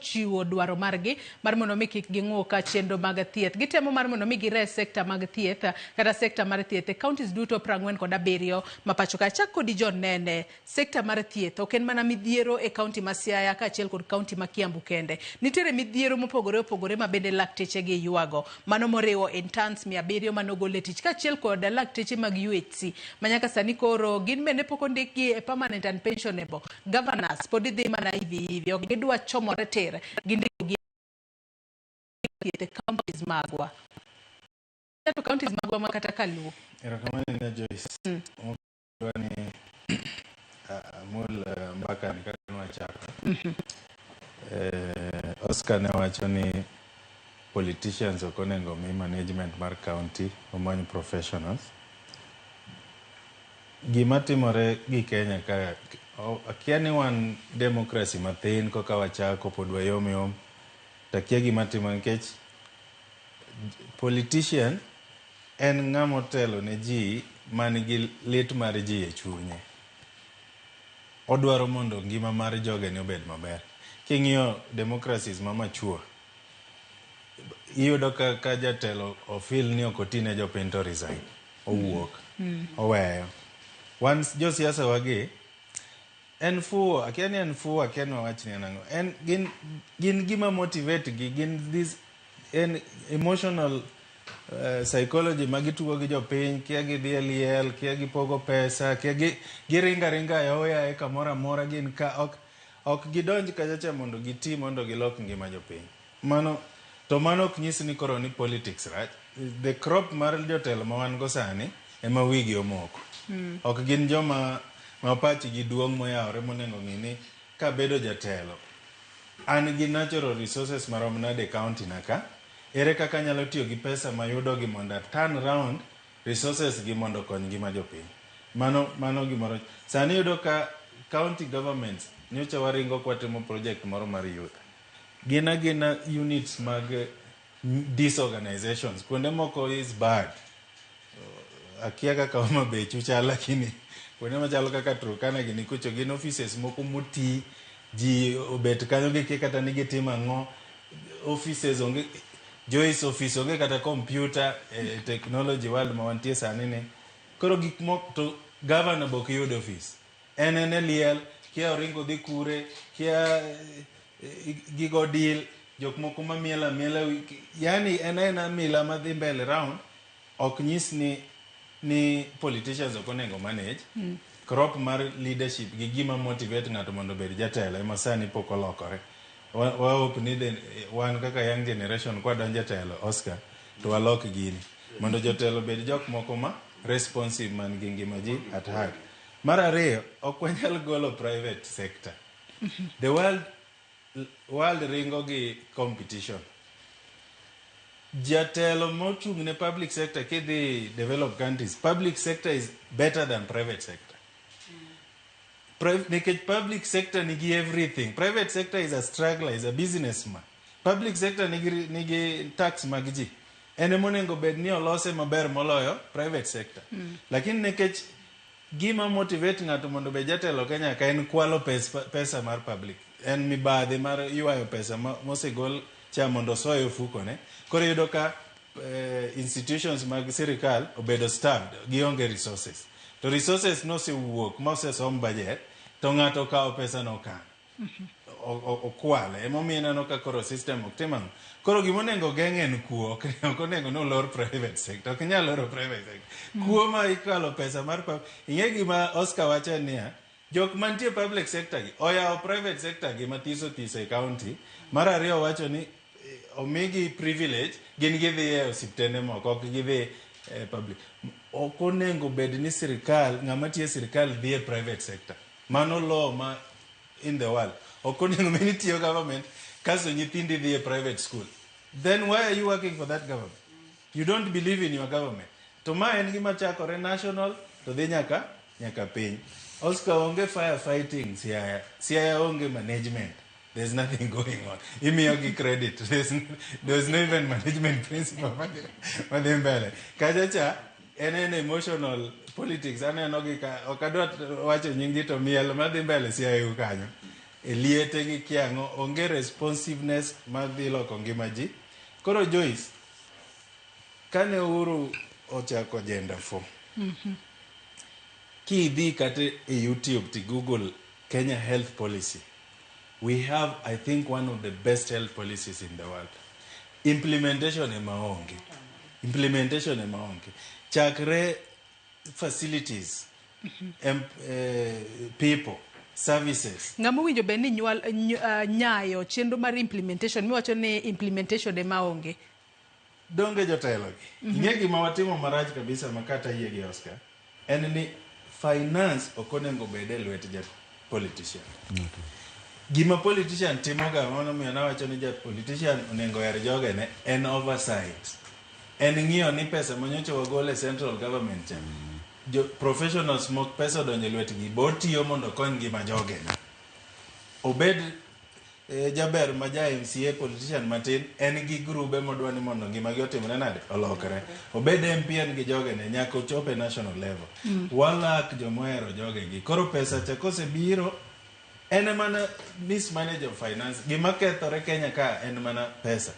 ochiwo dwaro margi mar mondo mi kik ging'o ka chenro mag thieth. Gitemo mar mondo mi gires sekta mag thieth kata sekta mar thieth e counties duto 47 ma pacho ka. Chak kod John Nene, sekta mar thieth ok en mana midhiero e kaunti ma Siaya kaachiel kod kaunti ma Kiambu kende. Nitiere midhiero mopogore opogore ma bende lakteche gi yuago. Mano moriwo interns 700 manogol e tich kaachiel kod lakteche mag UHC manyaka sani koro gin bende pok ondikgi e permanent and pensionable. Governors pod idhi mana hivi ok gidwa chomore tir gindikogi e counties magwa. To counties magwa makata Kaluo. Erokamano ne Joyce. Ni amul mbaka ni kaka nwachako. Oscar ne wacho ni politicians ok onego mi management mar county omany professionals. Gima timore gi Kenya ka akia ni wan democracy mathin koka wachako pod wayom takia gima timore nikech politician en ng'ama otelo ne ji manigi lit mar ji e chunye. Odwaro mondo ngima mar joge ne obed maber. King'iyo democracies ma mature, iyudo ka jatelo ofil ni ok otine jopiny to resign. Owuok. Oweyo. Wan josiasa wagi en fuo, akia ni en fuo, akia ni wawach ni anang'o. Gin gima motivate gi, gin this en emotional psychology magitugo gi jopiny, kia gidhi e liel, kia gipogo pesa, kia giringa yaoya e kamoro amora gin ka ok gidonj kachacha mondo giti mondo gilok ngima jopiny. Mano ok nyisi ni koro ni politics rach. The crop mar jotelo ma wan go sani ema wigi omoko. Ok gin joma pachi gi duong' moyawore monengo ng'ini ka bedo jatelo. An gi natural resources marom nade county naka. Ere kaka nyalo tiyo gi pesa mayudo gi mondo turn round resources gi mondo kony ngima jopiny. Mano gimoro. Sani yudo ka county governments nyocha waringo kwatimo project moro mar youth. Gina units mag disorganizations. Kuonde moko is bad. Akia kaka Homa Bay chucha, lakini kuonde machalo kaka Turkana gini kucho gin offices moko moti ji obet kanyo gi kata ni gitimo ang'o. Offices onge, Joyce office onge kata computer, technology world ma wantie sani ni. Koro gik moko to governor bok yud office. En liel, kia oringo dhi kure, kia gigo deal, jok moko ma miela, yani en mila madhi mbele round, ok nyis ni politicians ok onego manage. Crop mar leadership gi gima motivate ng'ato mondo bed jatelo ema sani pok olokore. Hope ni wan kaka young generation kwa donje telo Oscar to walok gini mondo jotelo bed jok moko ma responsive man gi ngima ji at heart. Mar ariyo, ok wanyal golo private sector. The world ringo gi competition. Jatelo mochung ne public sector kidhi developed countries, public sector is better than private sector. Because public sector nigi everything. Private sector is a struggler, is a businessman. Public sector nigi tax magji. Ene monengo bed ni olose maber moloyo private sector. Lakini nekech gima motivate ng'ato mondo be jatelo Kenya ka en kwalo pesa mar public. En mibadhi mar yuayo pesa mosegol cha mondo soyo fuko ne. Koro yudo ka institutions mag sirikal obedo starved, gionge resources. To resources no se wuok, ma osesom budget, to ng'ato kao pesa no kan. Okwale. Emomiyo ineno ka koro system ok timang'. Koro gimonengo geng'en kuo, ok onengo no lor private sector. Ok nyal loro private sector. Kuo ma ikalo pesa mar ing'e gima Oscar wacho niya, jok mantie public sector gi, oyawo private sector gi mathiso e county. Mar ariyo wacho ni omigi privilege, gin gidhi e osiptende moko, ok gidhi public. Ok onengo bed ni sirikal, ng'ama tiyo sirikal dhi e private sector. Mano law ma in the world. Ok onengo many tiyo government, kaso nyithindi dhi e private school. Then why are you working for that government? You don't believe in your government. To ma en gima chakore national, to dhi nyaka piny. Oscar onge firefighting, Siaya onge management. There's nothing going on. Imiyogi credit. There's no even management principle. Madhimbele. Kajacha, en emotional politics. Aneno gi ka okadwa wacho nying ji to miel madhimbele Siaya kanyo. liete gi kiang'o, onge responsiveness mar dhi loko ngima ji. Koro Joyce, kane Uhuru ochako Agenda 4, kidhi kata e YouTube to Google Kenya health policy, we have, I think, one of the best health policies in the world. Implementation ema onge. Chakre facilities, people, services. Ng'ama winjo be ni nyayo chenro mar implementation, miwacho ni implementation ema onge. Donge jotelo gi. Ing'e gima watimo marach kabisa makata yie gi Oscar. En ni finance okonengo bede lwet ja politician. Gima politician timoga, mano miyo nawacho ni ja politician onengo er joge ne en oversight. En ng'iyo ni pesa manyocha wagole central government cha. Jo professionals mok pesa donje lwetgi bo tiyo mondo kony ngima joge ne. Obed jaber ma ja MCA politician matin en gi grube modwani mondo ngima gi otimre nade olokre. Obed MP en gi joge ne nyaka ochope national level. Walak jomohero joge gi. Koro pesa cha kosebiro en mana mismanage of finance. Gima kethore Kenya ka en mana pesa.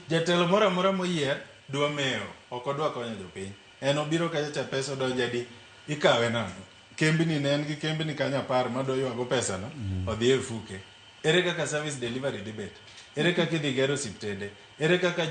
Jatelo moro amora moyier dwa mewo, ok odwa konyo jopiny. En obiro kacha cha pesa donje di ikawe nang'o. Kembni ne en gi kembni kanya par madwa ywago pesa no, odhi e fuke. Ere kaka service delivery dibet? Ere kaka idhi gero osiptende? Ere kaka